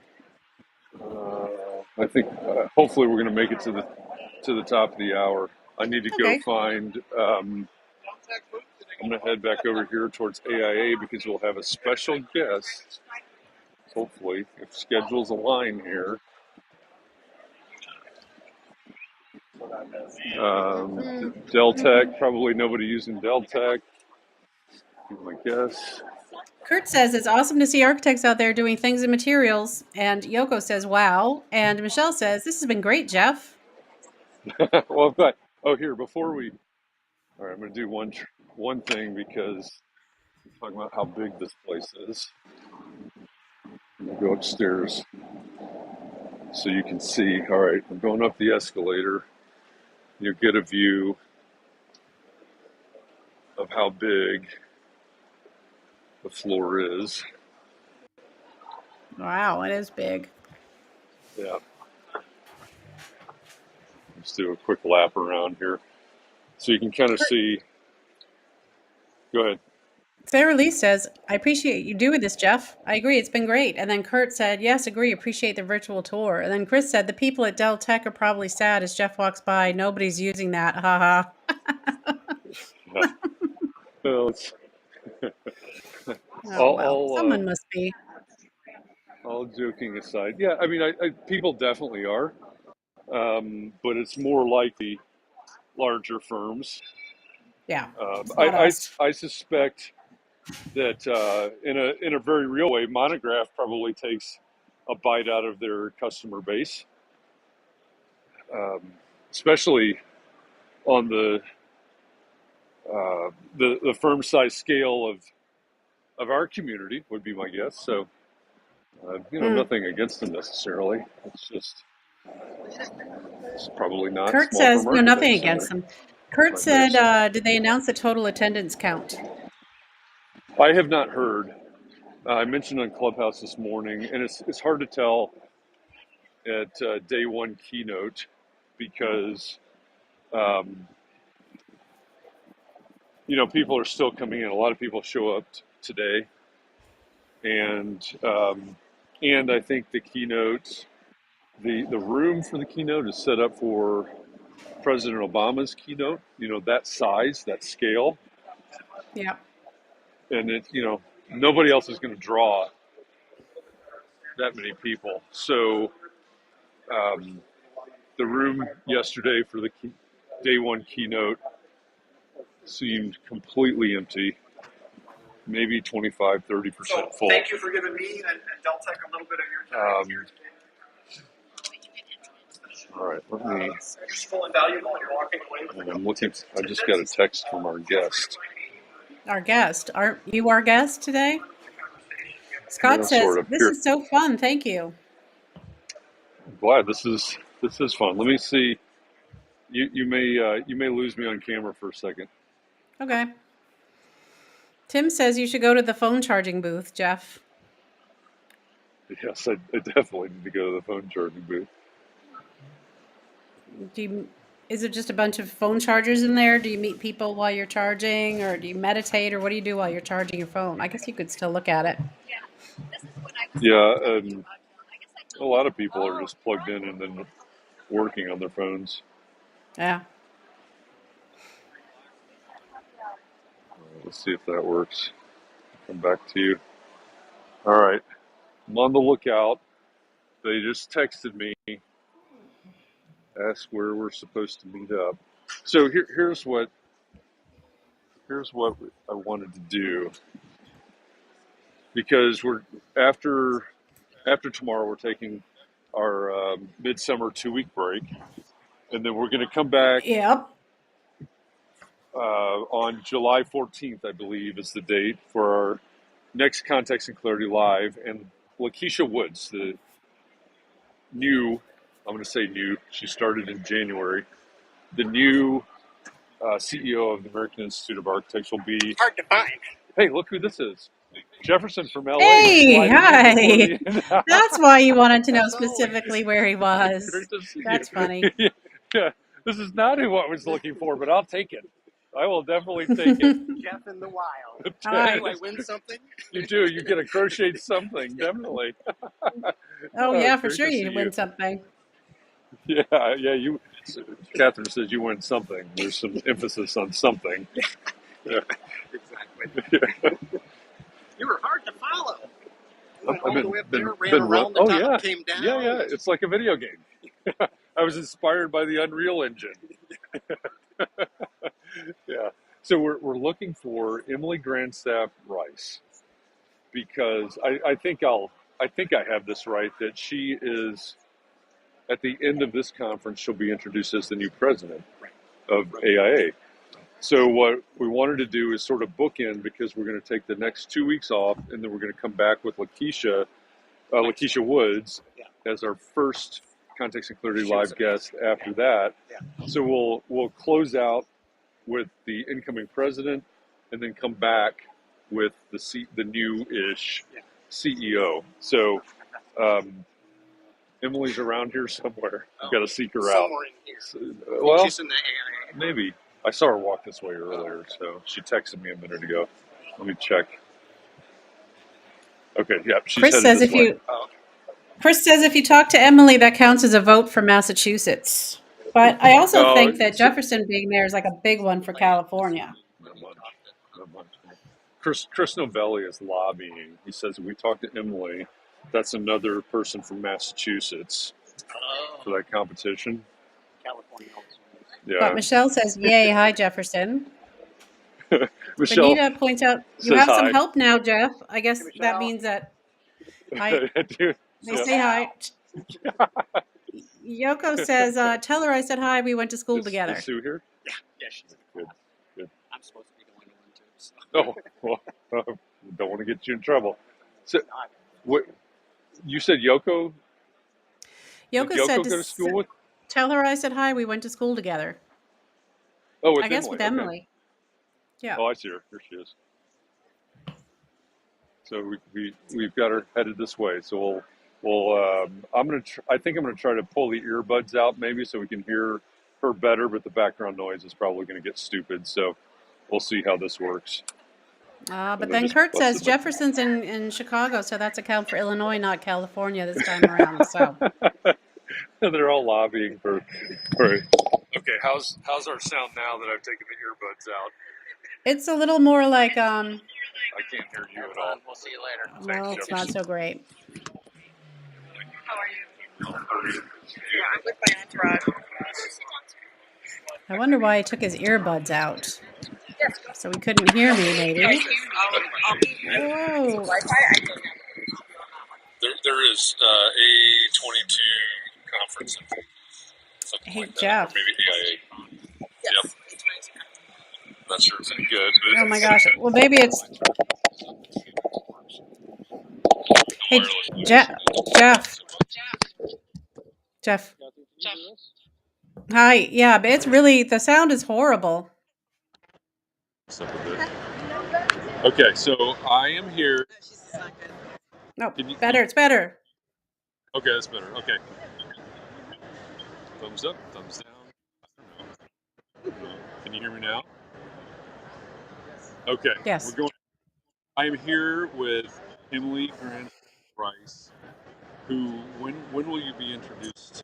I think hopefully we're going to make it to the top of the hour. I need to go find. I'm going to head back over here towards AIA because we'll have a special guest. Hopefully, if schedules align here. Dell Tech, probably nobody using Dell Tech. I guess. Kurt says it's awesome to see architects out there doing things in materials. And Yoko says, wow. And Michelle says, this has been great, Jeff. Well, here, before we... All right, I'm going to do one thing because we're talking about how big this place is. I'm going to go upstairs so you can see. All right, I'm going up the escalator. You'll get a view of how big the floor is. Wow, it is big. Yeah. Let's do a quick lap around here so you can kind of see. Go ahead. Sarah Lee says, I appreciate you doing this, Jeff. I agree, it's been great. And then Kurt said, yes, agree, appreciate the virtual tour. And then Chris said, the people at Dell Tech are probably sad as Jeff walks by. Nobody's using that. Ha ha. Well, someone must be. All joking aside, yeah, I mean, I people definitely are, but it's more like the larger firms. Yeah, I suspect that in a very real way, Monograph probably takes a bite out of their customer base, especially on the firm size scale of our community would be my guess. So, nothing against them necessarily. It's probably not. Kurt says, no, nothing against them. Kurt said, did they announce the total attendance count? I have not heard. I mentioned on Clubhouse this morning, and it's hard to tell at day one keynote because, people are still coming in. A lot of people show up today, and I think the keynote, the room for the keynote is set up for President Obama's keynote. That size, that scale. Yeah. And nobody else is going to draw that many people. So the room yesterday for the day one keynote seemed completely empty, maybe 25-30% full. Thank you for giving me and Deltec a little bit of your time here today. All right, let me. Useful and valuable, and you're walking away with. And I'm looking. I just got a text from our guest. Our guest. Aren't you our guest today? Scott says, sort of. this Here. is so fun. Thank you. I'm glad this is fun. Let me see. You may lose me on camera for a second. Okay. Tim says you should go to the phone charging booth, Jeff. Yes, I definitely need to go to the phone charging booth. Is it just a bunch of phone chargers in there? Do you meet people while you're charging, or do you meditate, or what do you do while you're charging your phone? I guess you could still look at it. Yeah, a lot of people are just plugged in and then working on their phones. Yeah. Let's see if that works. Come back to you. All right. I'm on the lookout. They just texted me, asked where we're supposed to meet up. So here's what I wanted to do, because we're after tomorrow we're taking our midsummer 2-week break, and then we're going to come back. Yep. On July 14th, I believe, is the date for our next Context and Clarity Live. And Lakeisha Woods, the new, I'm going to say new, she started in January, the new CEO of the American Institute of Architects will be... Hard to find. Hey, look who this is. Jefferson from LA. Hey, hi. That's why you wanted to know specifically where he was. Great to see That's you. funny. Yeah, this is not who I was looking for, but I'll take it. I will definitely take it. Jeff in the wild. Hi. Do I win something? You do. You get a crocheted something, definitely. Oh, yeah, for great sure to you see win you. something. Yeah. You. Catherine says you win something. There's some emphasis on something. Yeah. Exactly. You were hard to follow. You went all the way up there, ran around the top, yeah. came down. Yeah. It's like a video game. I was inspired by the Unreal Engine. Yeah. So we're looking for Emily Grandstaff Rice, because I think I have this right, that she is, at the end of this conference, she'll be introduced as the new president of AIA. So what we wanted to do is sort of bookend, because we're going to take the next 2 weeks off, and then we're going to come back with Lakeisha Woods as our first Context and Clarity Live guest after that. So we'll close out with the incoming president, and then come back with the new-ish CEO. So Emily's around here somewhere. I've got to seek her out. Somewhere in here. Well, She's in the AIA. maybe. I saw her walk this way earlier, so she texted me a minute ago. Let me check. Okay, yeah, she's Chris headed says this way. Chris says if you talk to Emily, that counts as a vote for Massachusetts. But I also think that Jefferson being there is like a big one for California. Not much. Chris Novelli is lobbying. He says if we talk to Emily, that's another person from Massachusetts for that competition. California. Yeah. But Michelle says, yay, hi, Jefferson. Michelle Benita points out, you says have hi. some help now, Jeff. I guess Hey, that Michelle. means that Dude, they say hi. Yoko says, tell her I said hi, we went to school together. Is Sue here? Yeah, she's Good. I'm supposed to be going to one too. So. Oh, well, don't want to get you in trouble. So, what you said, Yoko? Yoko Did Yoko said go to school with? tell her I said hi, we went to school together. Oh, with I guess Emily. with Okay. Emily. Yeah. Oh, I see her. Here she is. So we've got her headed this way. So we'll I think I'm gonna try to pull the earbuds out maybe so we can hear her better, but the background noise is probably gonna get stupid. So we'll see how this works. But then Kurt says Jefferson's in Chicago, so that's a count for Illinois, not California this time around. So they're all lobbying for. Okay, how's our sound now that I've taken the earbuds out? It's a little more like I can't hear you at all. We'll see you later. well, it's not so great. How are you? Yeah, I'm with my entourage. I wonder why he took his earbuds out. Yes. So he couldn't hear me, maybe. I'll be Whoa. Wi-Fi. I don't know. There is A’22 conference, something Hey, like that, Jeff. or maybe AIA. Yes. Yep, not sure it's any good. But Oh my gosh. Well, maybe it's. Hey, Jeff. Hi. Yeah, but it's really, the sound is horrible. Okay, so I am here. No, better. It's better. Okay, that's better. Okay. Thumbs up, thumbs down. I don't know. Can you hear me now? Okay. Yes. We're going. I am here with Emily Grant Rice, who, when will you be introduced?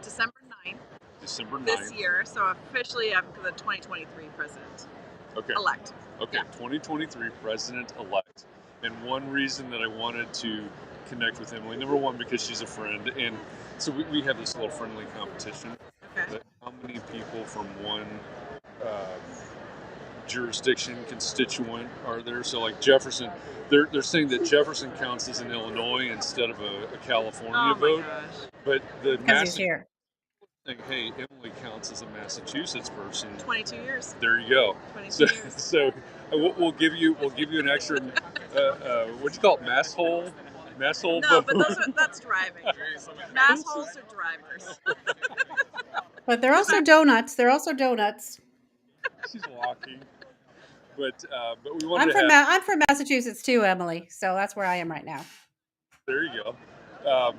December 9th. December 9th. This year, so officially I'm the 2023 president. Okay. Elect. Okay, yeah. 2023 president-elect. And one reason that I wanted to connect with Emily, number one, because she's a friend, and so we have this little friendly competition. Okay. How many people from one jurisdiction, constituent are there? So like Jefferson, they're saying that Jefferson counts as an Illinois instead of a California vote. Gosh. But the Because he's here. Hey, Emily counts as a Massachusetts person. 22 years. There you go. 22 years. So we'll give you an extra. What do you call it? Mass hole. No, but that's driving. Mass holes are drivers. But they're also donuts. She's walking. But we wanted I'm from Massachusetts too, Emily. So that's where I am right now. There you go.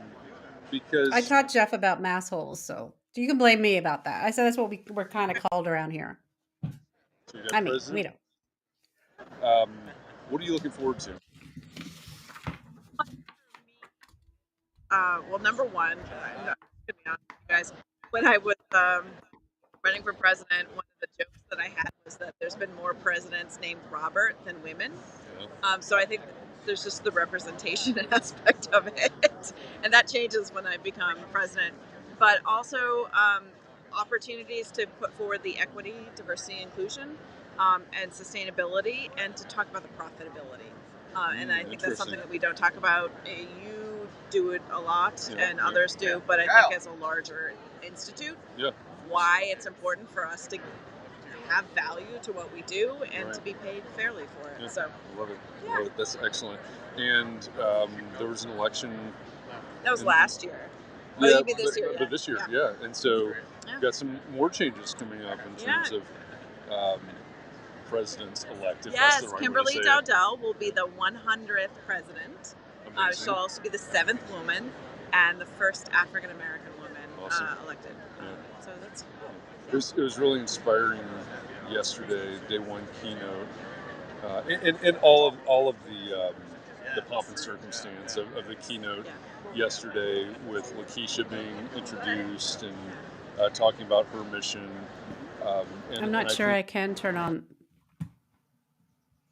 Because I taught Jeff about mass holes, so you can blame me about that. I said that's what we're kind of called around here. I mean, we don't. What are you looking forward to? Well, number one, to be honest with you guys, when I was running for president, one of the jokes that I had was that there's been more presidents named Robert than women. Yeah. So I think there's just the representation aspect of it, and that changes when I become president. But also opportunities to put forward the equity, diversity, inclusion, and sustainability, and to talk about the profitability. And I think that's something that we don't talk about. You do it a lot, and others do, but I think as a larger institute, why it's important for us to have value to what we do and to be paid fairly for it. So love it. Love it. That's excellent. And there was an election. That was last year. Yeah, you mean this year? But this year, yeah. And so we've got some more changes coming up in terms of presidents elected. Yes, right Kimberly Dowdell will be the 100th president. She'll also be the 7th woman and the first African American woman elected. So that's cool. It was really inspiring yesterday, day one keynote, and all of the pomp and circumstance of the keynote yesterday with Lakeisha being introduced and talking about her mission. I'm not sure I can turn on.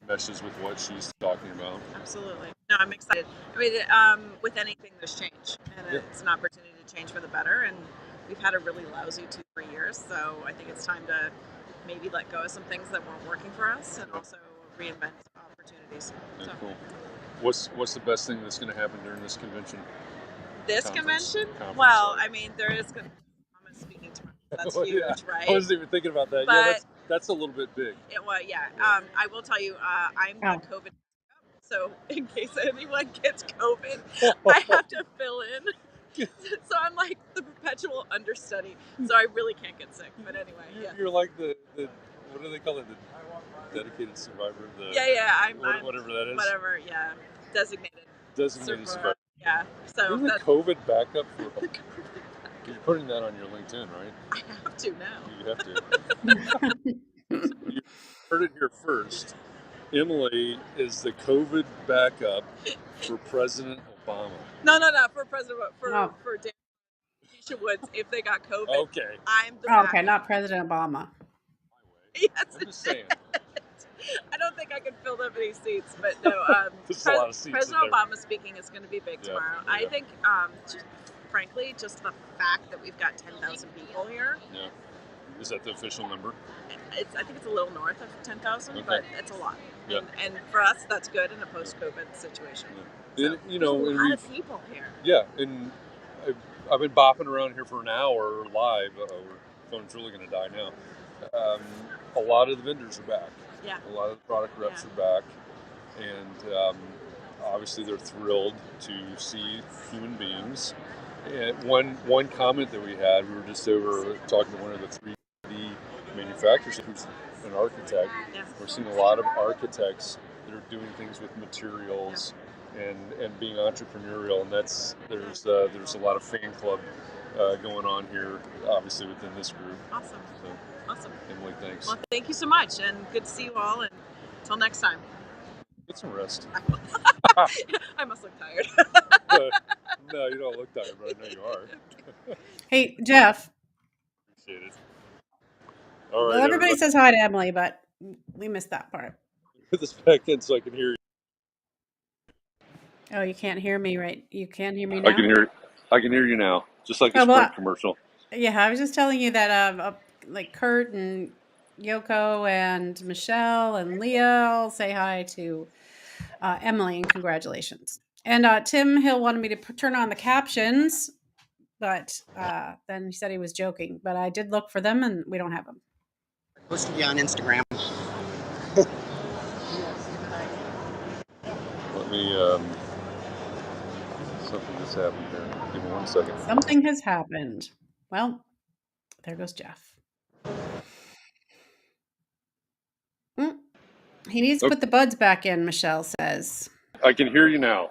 Meshes with what she's talking about. Absolutely. No, I'm excited. I mean, with anything, there's change, and it's an opportunity to change for the better. And we've had a really lousy 2-3 years, so I think it's time to maybe let go of some things that weren't working for us, and also reinvent opportunities. So. Cool. What's the best thing that's going to happen during this convention? Conference, well, I mean, there is. I'm speaking to that's huge, right? I wasn't even thinking about that. But that's a little bit big. I will tell you, I'm the COVID. So in case anyone gets COVID, I have to fill in. So I'm like the perpetual understudy. So I really can't get sick. But anyway, You're like the what do they call it? The dedicated survivor. I'm whatever that is. Whatever, Designated survivor. Yeah. So the COVID backup for. You're putting that on your LinkedIn, right? I have to now. You have to. You heard it here first. Emily is the COVID backup for President Obama. No, for President for Keisha Woods. If they got COVID, I'm the backup. Okay, not President Obama. Yes, I'm just saying. I don't think I could fill that many seats, but no. There's a lot of seats President in there. Obama speaking is going to be big Yeah, tomorrow. yeah. I think, frankly, just the fact that we've got 10,000 people here. Yeah. Is that the official number? I think it's a little north of 10,000, Okay. but it's a lot. Yeah. And for us, that's good in a post-COVID situation. Yeah. So, You know, there's a lot of people here. Yeah, and I've been bopping around here for an hour live. Our phone's really going to die now. A lot of the vendors are back. Yeah. A lot of the product reps are back, and obviously they're thrilled to see human beings. And one comment that we had, we were just over talking to one of the 3D manufacturers who's an architect. Yeah. We're seeing a lot of architects that are doing things with materials and being entrepreneurial, and there's a lot of fan club going on here, obviously within this group. Awesome. So, awesome. Emily, thanks. Well, thank you so much, and good to see you all. And until next time. Get some rest. I must look tired. No, you don't look tired, but I know you are. Hey, Jeff. Appreciate it. All right. Well, everybody says hi to Emily, but we missed that part. Put this back in so I can hear you. Oh, you can't hear me, right? You can hear me now? I can hear you now, just like a Sprint commercial. Yeah, I was just telling you that like Kurt and Yoko and Michelle and Leah all say hi to Emily and congratulations. And Tim Hill wanted me to turn on the captions, but then he said he was joking. But I did look for them, and we don't have them. Posted you on Instagram. Let me. Something has happened there. Give me 1 second. Something has happened. Well, there goes Jeff. He needs to put the buds back in, Michelle says. I can hear you now.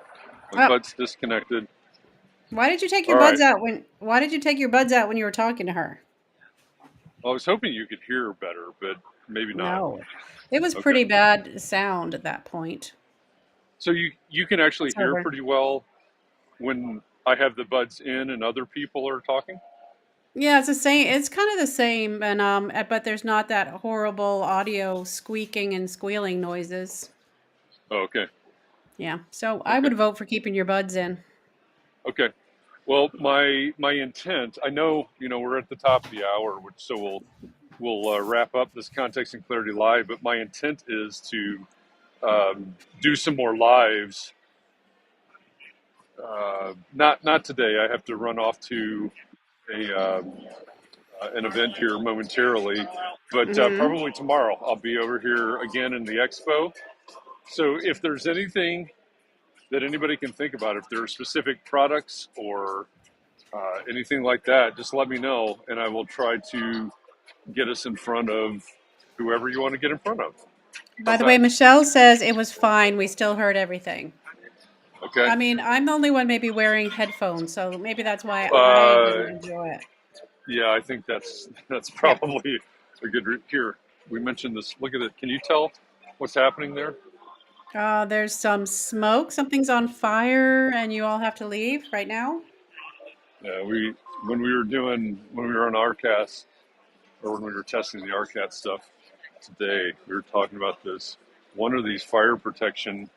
My bud's disconnected. Why did you take your buds out why did you take your buds out when you were talking to her? Well, I was hoping you could hear better, but maybe not. No. It was pretty bad sound at that point. So you can actually hear pretty well when I have the buds in and other people are talking? Yeah, it's the same. It's kind of the same, and but there's not that horrible audio squeaking and squealing noises. Oh, okay. Yeah, so I would vote for keeping your buds in. Okay. Well, my intent, I know, we're at the top of the hour, so we'll wrap up this Context and Clarity Live, but my intent is to do some more lives. Not today. I have to run off to an event here momentarily, but probably tomorrow I'll be over here again in the expo. So if there's anything that anybody can think about, if there are specific products or anything like that, just let me know, and I will try to get us in front of whoever you want to get in front of. By the way, Michelle says it was fine. We still heard everything. Okay. I mean, I'm the only one maybe wearing headphones, so maybe that's why I didn't enjoy it. Yeah, I think that's probably a good here. We mentioned this. Look at it. Can you tell what's happening there? There's some smoke. Something's on fire, and you all have to leave right now. Yeah, when we were on RCAS, or when we were testing the RCAT stuff today, we were talking about this. One of these fire protection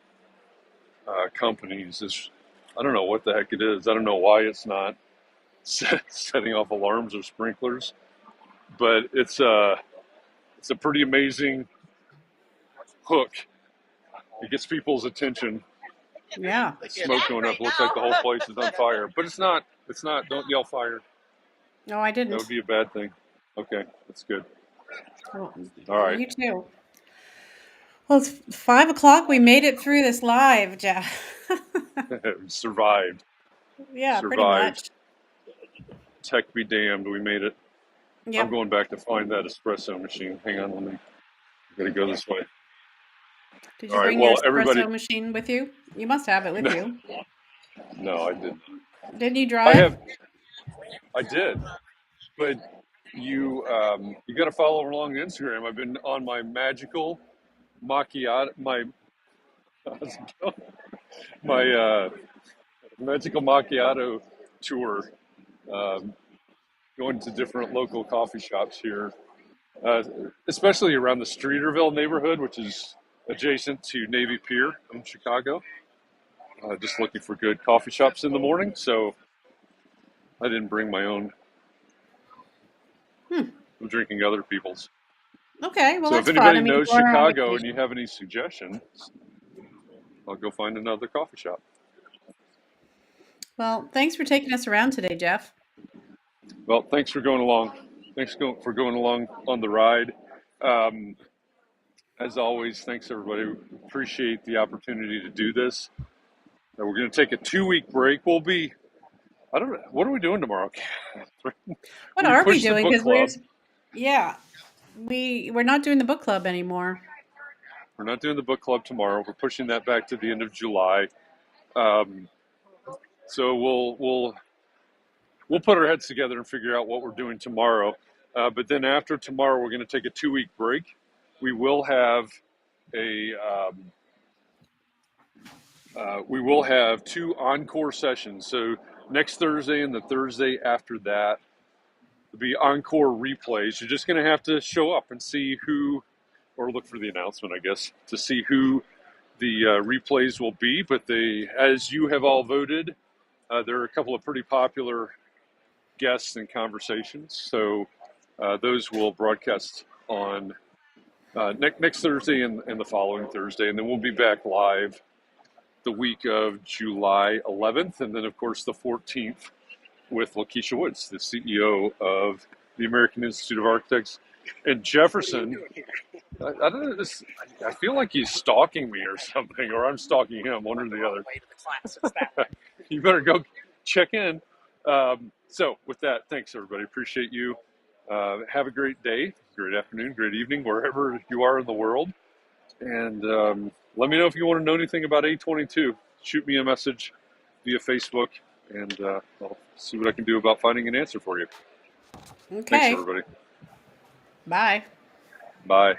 companies is, I don't know what the heck it is. I don't know why it's not setting off alarms or sprinklers, but it's a pretty amazing hook. It gets people's attention. Yeah. Smoke going up. Looks like the whole place is on fire, but it's not. Don't yell fire. No, I didn't. That would be a bad thing. Okay, that's good. Well, all right. You too. Well, it's 5 o'clock. We made it through this live, Jeff. Survived. Yeah, pretty much. Tech be damned, we made it. Yep. I'm going back to find that espresso machine. Hang on, I gotta go this way. Did you bring your espresso machine with you? You must have it with you. No, I didn't. Didn't you drive? I did, but you got to follow along Instagram. I've been on my magical macchiato, my magical macchiato tour, going to different local coffee shops here especially around the Streeterville neighborhood, which is adjacent to Navy Pier in Chicago. Just looking for good coffee shops in the morning, so I didn't bring my own. I'm drinking other people's. Okay, well, so that's if fun. anybody I mean, knows we're on Chicago and vacation. you have any suggestions, I'll go find another coffee shop. Well, thanks for taking us around today, Jeff. Well, thanks for going along. Thanks for going along on the ride. As always, thanks everybody. Appreciate the opportunity to do this. We're going to take a 2-week break. I don't know, what are we doing tomorrow? What We are we pushed the doing? book Because club. we're not doing the book club anymore. We're not doing the book club tomorrow. We're pushing that back to the end of July. So we'll put our heads together and figure out what we're doing tomorrow. But then after tomorrow, we're going to take a 2-week break. We will have we will have 2 encore sessions. So next Thursday and the Thursday after that will be encore replays. You're just going to have to show up and see who, or look for the announcement, I guess, to see who the replays will be. But as you have all voted, there are a couple of pretty popular guests and conversations. So those will broadcast on next Thursday and the following Thursday. And then we'll be back live the week of July 11th. And then, of course, the 14th with Lakeisha Woods, the CEO of the American Institute of Architects. And Jefferson, I don't know, I feel like he's stalking me or something, or I'm stalking him, one or the other. You better go check in. So with that, thanks everybody. Appreciate you. Have a great day, great afternoon, great evening, wherever you are in the world. And let me know if you want to know anything about A’22. Shoot me a message via Facebook, and I'll see what I can do about finding an answer for you. Okay. Thanks, everybody. Bye. Bye.